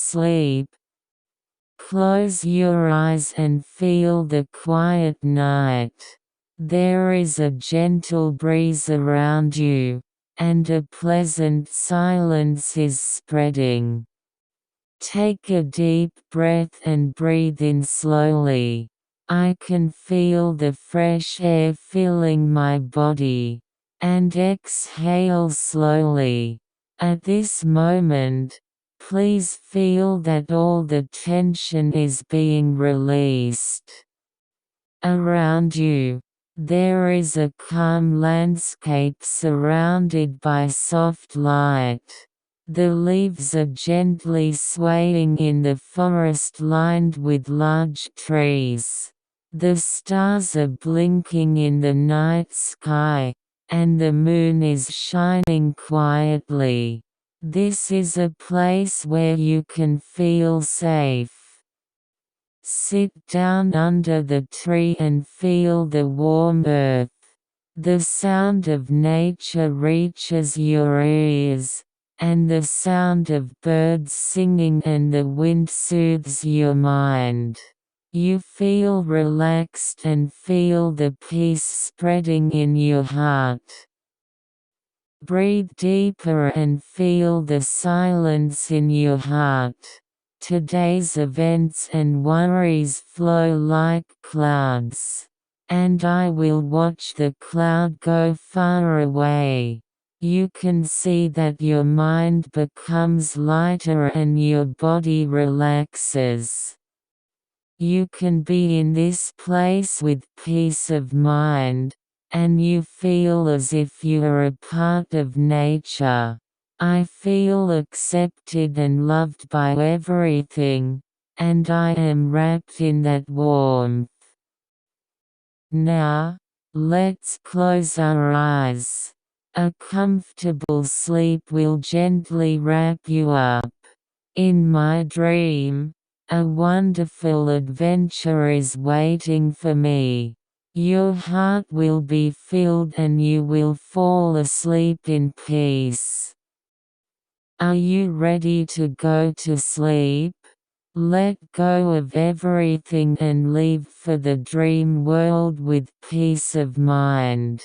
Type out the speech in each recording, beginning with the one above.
sleep. Close your eyes and feel the quiet night. There is a gentle breeze around you, and a pleasant silence is spreading. Take a deep breath and breathe in slowly. I can feel the fresh air filling my body. And exhale slowly. At this moment, please feel that all the tension is being released. Around you, there is a calm landscape surrounded by soft light. The leaves are gently swaying in the forest lined with large trees. The stars are blinking in the night sky, and the moon is shining quietly. This is a place where you can feel safe. Sit down under the tree and feel the warm earth. The sound of nature reaches your ears, and the sound of birds singing and the wind soothes your mind. You feel relaxed and feel the peace spreading in your heart. Breathe deeper and feel the silence in your heart. Today's events and worries flow like clouds. And I will watch the cloud go far away. You can see that your mind becomes lighter and your body relaxes. You can be in this place with peace of mind, and you feel as if you are a part of nature. I feel accepted and loved by everything, and I am wrapped in that warmth. Now, let's close our eyes. A comfortable sleep will gently wrap you up. In my dream, a wonderful adventure is waiting for me. Your heart will be filled and you will fall asleep in peace. Are you ready to go to sleep? Let go of everything and leave for the dream world with peace of mind.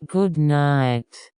Good night.